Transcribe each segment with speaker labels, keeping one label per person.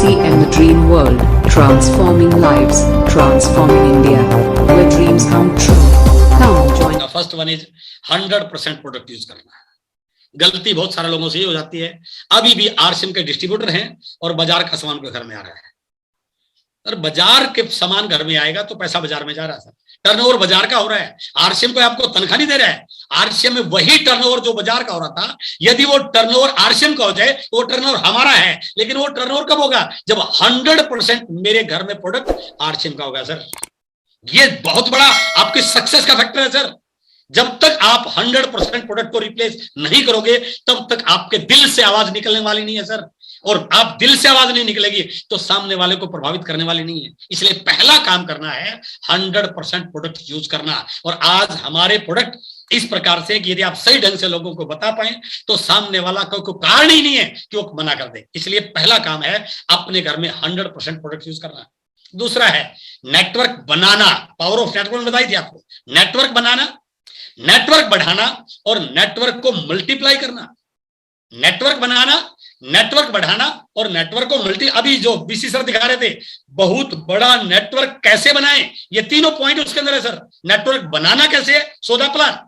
Speaker 1: Galaxy and the Dream World, transforming lives, transforming India, where dreams come true. Come join.
Speaker 2: The first one is 100% product use करना। गलती बहुत सारे लोगों से ये हो जाती है, अभी भी आरसीएम के डिस्ट्रीब्यूटर हैं और बाजार का सामान घर में आ रहा है। और बाजार के सामान घर में आएगा तो पैसा बाजार में जा रहा है सर, टर्नओवर बाजार का हो रहा है। आरसीएम को आपको तनख्वाह नहीं दे रहा है, आरसीएम में वही टर्नओवर जो बाजार का हो रहा था, यदि वो टर्नओवर आरसीएम का हो जाए तो वो टर्नओवर हमारा है। लेकिन वो टर्नओवर कब होगा? जब 100% मेरे घर में प्रोडक्ट आरसीएम का होगा सर। ये बहुत बड़ा आपकी सक्सेस का फैक्टर है सर। जब तक आप 100% प्रोडक्ट को रिप्लेस नहीं करोगे तब तक आपके दिल से आवाज निकलने वाली नहीं है सर। और आप दिल से आवाज नहीं निकलेगी तो सामने वाले को प्रभावित करने वाली नहीं है। इसलिए पहला काम करना है 100% प्रोडक्ट यूज करना। और आज हमारे प्रोडक्ट इस प्रकार से कि यदि आप सही ढंग से लोगों को बता पाए तो सामने वाला कोई कारण ही नहीं है कि वो मना कर दे। इसलिए पहला काम है अपने घर में 100% प्रोडक्ट यूज करना। दूसरा है network banana. Power of network बताई थी आपको। नेटवर्क बनाना, नेटवर्क बढ़ाना और नेटवर्क को मल्टीप्लाई करना। नेटवर्क बनाना, नेटवर्क बढ़ाना और नेटवर्क को अभी जो बीसी सर दिखा रहे थे, बहुत बड़ा नेटवर्क कैसे बनाएं, ये तीनों पॉइंट उसके अंदर है सर। नेटवर्क बनाना कैसे, सो द प्लान।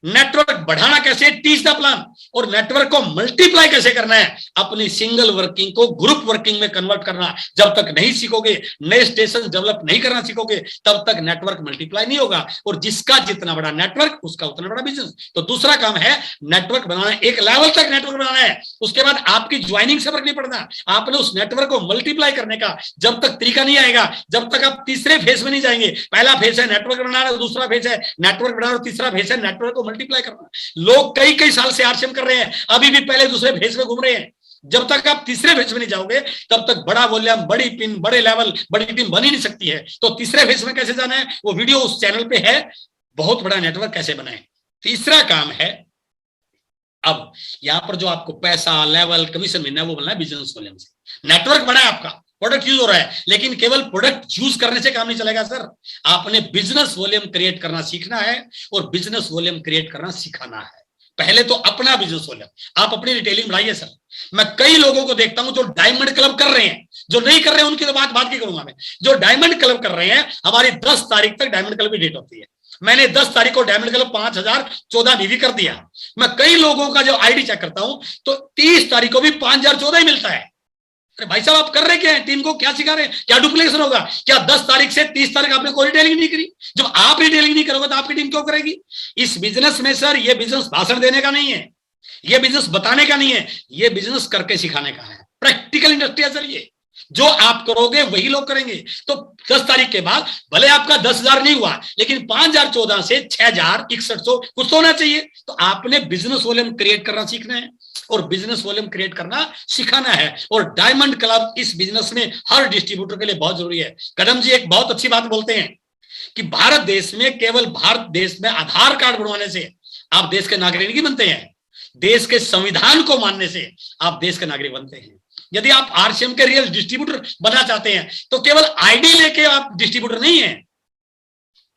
Speaker 2: नेटवर्क बढ़ाना कैसे, टीच द प्लान। और नेटवर्क को मल्टीप्लाई कैसे करना है, अपनी सिंगल वर्किंग को ग्रुप वर्किंग में कन्वर्ट करना। जब तक नहीं सीखोगे, नए स्टेशन डेवलप नहीं करना सीखोगे, तब तक नेटवर्क मल्टीप्लाई नहीं होगा। और जिसका जितना बड़ा नेटवर्क उसका उतना बड़ा बिजनेस। तो दूसरा काम है नेटवर्क बनाना। एक लेवल तक नेटवर्क बनाना है, उसके बाद आपकी ज्वाइनिंग से फर्क नहीं पड़ना, आपने उस नेटवर्क को मल्टीप्लाई करने का जब तक तरीका नहीं आएगा, जब तक आप तीसरे फेज में नहीं जाएंगे। पहला फेज है नेटवर्क बनाना, दूसरा फेज है नेटवर्क बनाना, तीसरा फेज है नेटवर्क को मल्टीप्लाई करना। लोग कई साल से आरसीएम कर रहे हैं, अभी भी पहले दूसरे फेज में घूम रहे हैं। जब तक आप तीसरे फेज में नहीं जाओगे तब तक बड़ा वॉल्यूम, बड़ी पिन, बड़े लेवल, बड़ी टीम बन ही नहीं सकती है। तो तीसरे फेज में कैसे जाना है वो वीडियो उस चैनल पे है, बहुत बड़ा नेटवर्क कैसे बनाए। तीसरा काम है, अब यहां पर जो आपको पैसा, लेवल, कमीशन मिलना है वो मिलना है बिजनेस वॉल्यूम से। नेटवर्क बड़ा है आपका, प्रोडक्ट यूज हो रहा है, लेकिन केवल प्रोडक्ट यूज करने से काम नहीं चलेगा सर। आपने बिजनेस वॉल्यूम क्रिएट करना सीखना है और बिजनेस वॉल्यूम क्रिएट करना सिखाना है। पहले तो अपना बिजनेस वॉल्यूम, आप अपनी रिटेलिंग बढ़ाइए सर। मैं कई लोगों को देखता हूं जो डायमंड क्लब कर रहे हैं, जो नहीं कर रहे हैं उनकी तो बात की करूंगा मैं। जो डायमंड क्लब कर रहे हैं, हमारी 10 तारीख तक डायमंड क्लब की डेट होती है। मैंने 10 तारीख को डायमंड क्लब 5014 बीवी कर दिया। मैं कई लोगों का जो आईडी चेक करता हूं तो 30 तारीख को भी 5014 ही मिलता है। अरे भाई साहब, आप कर रहे क्या है? टीम को क्या सिखा रहे हैं? क्या डुप्लीकेशन होगा? क्या 10 तारीख से 30 तारीख आपने कोई रिटेलिंग नहीं करी? जब आप रिटेलिंग नहीं करोगे तो आपकी टीम क्यों करेगी? इस बिजनेस में सर, ये बिजनेस भाषण देने का नहीं है, ये बिजनेस बताने का नहीं है, ये बिजनेस करके सिखाने का है। प्रैक्टिकल इंडस्ट्री है सर। ये जो आप करोगे वही लोग करेंगे। तो 10 तारीख के बाद भले आपका 10,000 नहीं हुआ, लेकिन 5014 से 6,000, 6100 कुछ तो होना चाहिए। तो आपने बिजनेस वॉल्यूम क्रिएट करना सीखना है और बिजनेस वॉल्यूम क्रिएट करना सिखाना है। और डायमंड क्लब इस बिजनेस में हर डिस्ट्रीब्यूटर के लिए बहुत जरूरी है। कदम जी एक बहुत अच्छी बात बोलते हैं कि भारत देश में, केवल भारत देश में आधार कार्ड बनवाने से आप देश के नागरिक नहीं बनते हैं, देश के संविधान को मानने से आप देश के नागरिक बनते हैं। यदि आप आरसीएम के रियल डिस्ट्रीब्यूटर बनना चाहते हैं तो केवल आईडी लेके आप डिस्ट्रीब्यूटर नहीं है।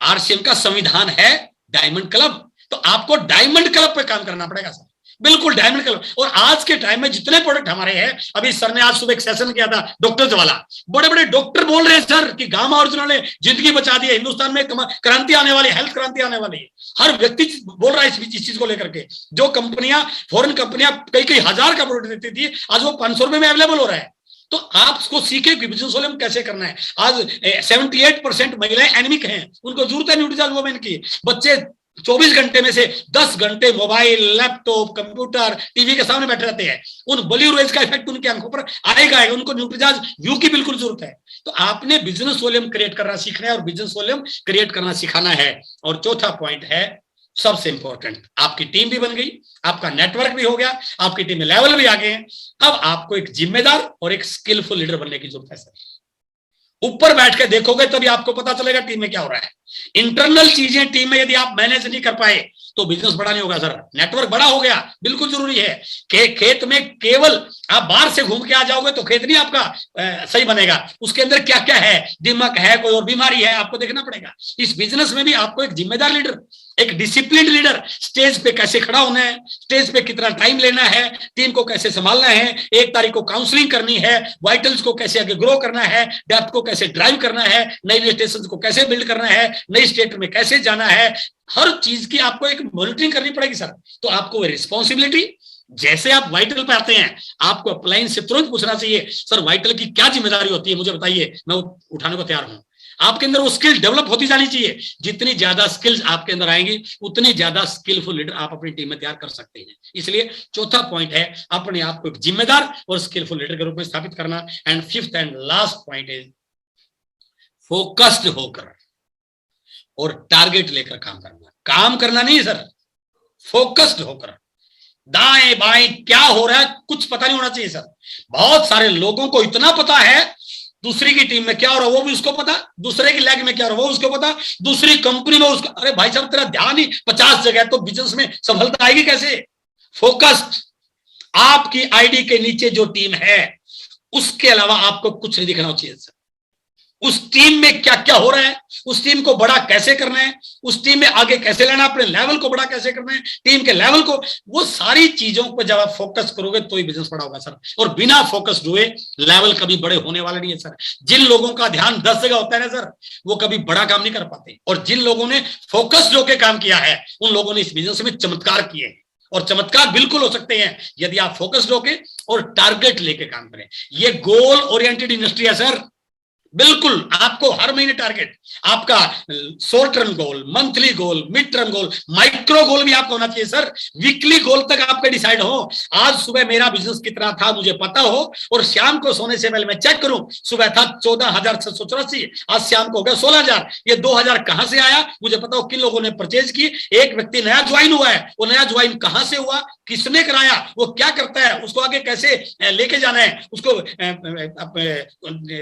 Speaker 2: आरसीएम का संविधान है डायमंड क्लब, तो आपको डायमंड क्लब पे काम करना पड़ेगा सर, बिल्कुल डायमंड क्लब। और आज के टाइम में जितने प्रोडक्ट हमारे हैं, अभी सर ने आज सुबह एक सेशन किया था डॉक्टर्स वाला, बड़े बड़े डॉक्टर बोल रहे हैं सर कि गामा ओरिजिनल ने जिंदगी बचा दी है, हिंदुस्तान में क्रांति आने वाली, हेल्थ क्रांति आने वाली है। हर व्यक्ति बोल रहा है इस चीज को लेकर के। जो कंपनियां, फॉरेन कंपनियां कई हजार का प्रोडक्ट देती थी, आज वो 500 रुपए में अवेलेबल हो रहा है। तो आप उसको सीखे कि बिजनेस वॉल्यूम कैसे करना है। आज 78% महिलाएं एनीमिक हैं, उनको जरूरत है न्यूट्रिशन वुमेन की। बच्चे 24 घंटे में से 10 घंटे मोबाइल, लैपटॉप, कंप्यूटर, टीवी के सामने बैठे रहते हैं। उन ब्लू रेज का इफेक्ट उनकी आंखों पर आएगा, उनको न्यूट्रिचार्ज व्यू की बिल्कुल जरूरत है। तो आपने बिजनेस वॉल्यूम क्रिएट करना सीखना है और बिजनेस वॉल्यूम क्रिएट करना सिखाना है। और चौथा पॉइंट है सबसे इंपॉर्टेंट, आपकी टीम भी बन गई, आपका नेटवर्क भी हो गया, आपकी टीम में लेवल भी आ गए हैं। अब आपको एक जिम्मेदार और एक स्किलफुल लीडर बनने की जरूरत है सर। ऊपर बैठ के देखोगे तभी आपको पता चलेगा टीम में क्या हो रहा है। इंटरनल चीजें टीम में यदि आप मैनेज नहीं कर पाए तो बिजनेस बड़ा नहीं होगा सर। नेटवर्क बड़ा हो गया, बिल्कुल जरूरी है। खेत में केवल आप बाहर से घूम के आ जाओगे तो खेत नहीं आपका सही बनेगा, उसके अंदर क्या क्या है, दिमाग है, कोई और बीमारी है, आपको देखना पड़ेगा। इस बिजनेस में भी आपको एक जिम्मेदार लीडर, एक डिसिप्लिन लीडर, स्टेज पे कैसे खड़ा होना है, स्टेज पे कितना टाइम लेना है, टीम को कैसे संभालना है, 1 तारीख को काउंसलिंग करनी है, वाइटल्स को कैसे आगे ग्रो करना है, डेप्थ को कैसे ड्राइव करना है, नई स्टेशन को कैसे बिल्ड करना है, नई स्टेट में कैसे जाना है, हर चीज की आपको एक मॉनिटरिंग करनी पड़ेगी सर। तो आपको रिस्पॉन्सिबिलिटी, जैसे आप वाइटल पे आते हैं आपको अपलाइन से तुरंत पूछना चाहिए, सर वाइटल की क्या जिम्मेदारी होती है, मुझे बताइए, मैं उठाने को तैयार हूं। आपके अंदर वो स्किल डेवलप होती जानी चाहिए। जितनी ज्यादा स्किल्स आपके अंदर आएंगी उतनी ज्यादा स्किलफुल लीडर आप अपनी टीम में तैयार कर सकते हैं। इसलिए चौथा पॉइंट है अपने आप को एक जिम्मेदार और स्किलफुल लीडर के रूप में स्थापित करना। And fifth and last point is focused होकर और टारगेट लेकर काम करना। काम करना नहीं सर, फोकस्ड होकर। दाएं बाएं क्या हो रहा है कुछ पता नहीं होना चाहिए सर। बहुत सारे लोगों को इतना पता है दूसरी की टीम में क्या हो रहा है वो भी उसको पता, दूसरे की लैग में क्या हो रहा है वो उसको पता, दूसरी कंपनी में उसको, अरे भाई साहब तेरा ध्यान ही 50 जगह, तो बिजनेस में सफलता आएगी कैसे? फोकस्ड। आपकी आईडी के नीचे जो टीम है उसके अलावा आपको कुछ नहीं दिखना चाहिए सर। उस टीम में क्या क्या हो रहा है, उस टीम को बड़ा कैसे करना है, उस टीम में आगे कैसे लेना, अपने लेवल को बड़ा कैसे करना है, टीम के लेवल को, वो सारी चीजों पर जब आप फोकस करोगे तो ही बिजनेस बड़ा होगा सर। और बिना फोकस्ड हुए लेवल कभी बड़े होने वाले नहीं है सर। जिन लोगों का ध्यान 10 जगह होता है ना सर, वो कभी बड़ा काम नहीं कर पाते। और जिन लोगों ने फोकस्ड होकर काम किया है उन लोगों ने इस बिजनेस में चमत्कार किए हैं। और चमत्कार बिल्कुल हो सकते हैं यदि आप फोकस्ड होके और टारगेट लेके काम करें। ये गोल ओरिएंटेड इंडस्ट्री है सर। बिल्कुल आपको हर महीने टारगेट, आपका short term goal, monthly goal, mid term goal, micro goal भी आपको होना चाहिए सर। वीकली गोल तक आपका डिसाइड हो। आज सुबह मेरा बिजनेस कितना था मुझे पता हो, और शाम को सोने से पहले मैं चेक करूं, सुबह था 14,684, आज शाम को हो गया 16,000। ये 2,000 कहां से आया मुझे पता हो, किन लोगों ने परचेज की। एक व्यक्ति नया ज्वाइन हुआ है, वो नया ज्वाइन कहां से हुआ, किसने कराया, वो क्या करता है, उसको आगे कैसे लेके जाना है, उसको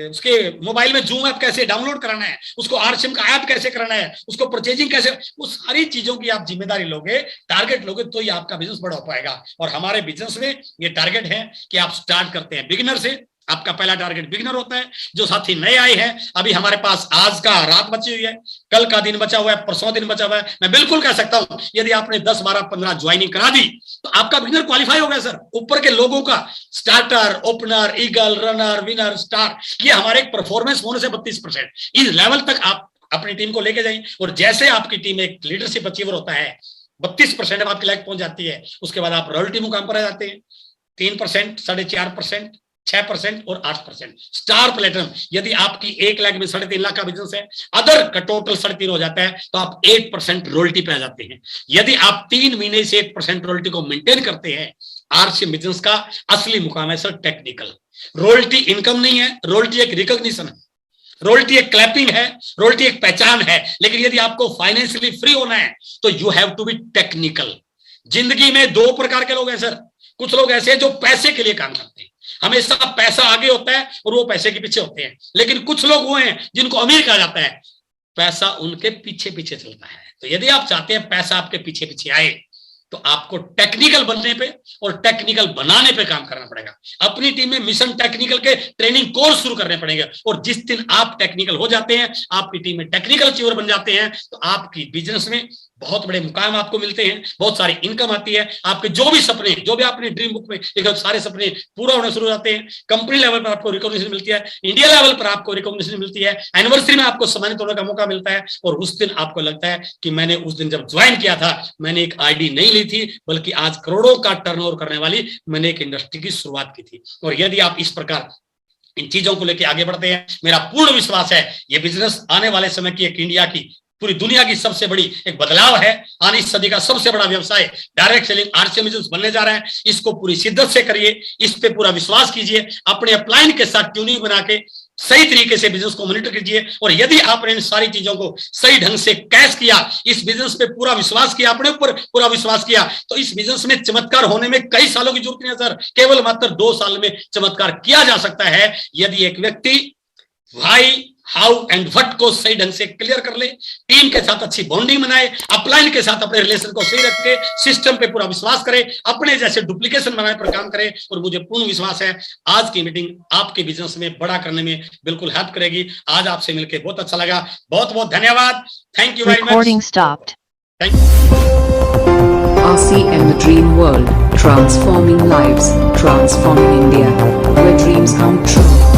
Speaker 2: उसके मोबाइल में जूम ऐप कैसे डाउनलोड कराना है, उसको आरसीएम का ऐप कैसे कराना है, उसको परचेजिंग कैसे, वो सारी चीजों की आप जिम्मेदारी लोगे, टारगेट लोगे तो ही आपका बिजनेस बड़ा हो पाएगा। और हमारे बिजनेस में ये टारगेट है कि आप स्टार्ट करते हैं बिगिनर से। आपका पहला टारगेट बिगिनर होता है। जो साथी नए आए हैं, अभी हमारे पास आज का रात बची हुई है, कल का दिन बचा हुआ है, परसों दिन बचा हुआ है, मैं बिल्कुल कह सकता हूं यदि आपने 10, 12, 15 ज्वाइनिंग करा दी तो आपका बिगिनर क्वालिफाई हो गया सर। ऊपर के लोगों का starter, opener, eagle, runner, winner, star, ये हमारे परफॉर्मेंस बोनस है 32%। इस लेवल तक आप अपनी टीम को लेके जाइए। और जैसे आपकी टीम एक लीडरशिप अचीवर होता है, 32% अब आपकी लाइक पहुंच जाती है, उसके बाद आप रॉयल्टी मुकाम पर आ जाते हैं। 3%, 4.5%, 6% और 8%। स्टार प्लेटिनम, यदि आपकी 1 लाख में 3.5 लाख का बिजनेस है, अदर का टोटल 3.5 हो जाता है, तो आप 8% रॉयल्टी पे आ जाते हैं। यदि आप 3 महीने से 8% रॉयल्टी को मेंटेन करते हैं, आरसीएम बिजनेस का असली मुकाम है सर टेक्निकल। रॉयल्टी इनकम नहीं है, रॉयल्टी एक रिकॉग्निशन है, रॉयल्टी एक क्लैपिंग है, रॉयल्टी एक पहचान है। लेकिन यदि आपको फाइनेंशियली फ्री होना है तो you have to be technical. जिंदगी में 2 प्रकार के लोग हैं सर। कुछ लोग ऐसे हैं जो पैसे के लिए काम करते हैं, हमेशा पैसा आगे होता है और वो पैसे के पीछे होते हैं। लेकिन कुछ लोग वो हैं जिनको अमीर कहा जाता है, पैसा उनके पीछे पीछे चलता है। तो यदि आप चाहते हैं पैसा आपके पीछे पीछे आए तो आपको टेक्निकल बनने पे और टेक्निकल बनाने पे काम करना पड़ेगा। अपनी टीम में मिशन टेक्निकल के ट्रेनिंग कोर्स शुरू करने पड़ेंगे। और जिस दिन आप टेक्निकल हो जाते हैं, आपकी टीम में टेक्निकल अचीवर बन जाते हैं, तो आपकी बिजनेस में बहुत बड़े मुकाम आपको मिलते हैं, बहुत सारी इनकम आती है। आपके जो भी सपने, जो भी आपने ड्रीम बुक में लिखे, सारे सपने पूरा होना शुरू हो जाते हैं। कंपनी लेवल पर आपको रिकॉग्निशन मिलती है, इंडिया लेवल पर आपको रिकॉग्निशन मिलती है, एनिवर्सरी में आपको सम्मानित होने का मौका मिलता है। और उस दिन आपको लगता है कि मैंने उस दिन जब ज्वाइन किया था, मैंने एक आईडी नहीं ली थी, बल्कि आज करोड़ों का टर्नओवर करने वाली मैंने एक इंडस्ट्री की शुरुआत की थी। और यदि आप इस प्रकार इन चीजों को लेकर आगे बढ़ते हैं, मेरा पूर्ण विश्वास है ये बिजनेस आने वाले समय की एक इंडिया की, पूरी दुनिया की सबसे बड़ी एक बदलाव है। आने इस सदी का सबसे बड़ा व्यवसाय डायरेक्ट सेलिंग आरसीएम बिजनेस बनने जा रहा है। इसको पूरी शिद्दत से करिए, इस पे पूरा विश्वास कीजिए, अपने अपलाइन के साथ ट्यूनिंग बना के सही तरीके से बिजनेस को मॉनिटर कीजिए। और यदि आपने इन सारी चीजों को सही ढंग से कैच किया, इस बिजनेस पे पूरा विश्वास किया, अपने ऊपर पूरा विश्वास किया, तो इस बिजनेस में चमत्कार होने में कई सालों की जरूरत नहीं है सर। केवल मात्र 2 साल में चमत्कार किया जा सकता है। यदि एक व्यक्ति भाई हाउ एंड व्हाट को सही ढंग से क्लियर कर ले, टीम के साथ अच्छी बॉन्डिंग बनाए, अपलाइन के साथ अपने रिलेशन को सही रखे, सिस्टम पे पूरा विश्वास करे, अपने जैसे डुप्लीकेशन बनाने पर काम करे। और मुझे पूर्ण विश्वास है आज की मीटिंग आपके बिजनेस में बड़ा करने में बिल्कुल हेल्प करेगी। आज आपसे मिलकर बहुत अच्छा लगा, बहुत बहुत धन्यवाद। Thank you very much.
Speaker 3: Recording stopped.
Speaker 2: Thank you.
Speaker 1: RCM The Dream World, transforming lives, transforming India, where dreams come true.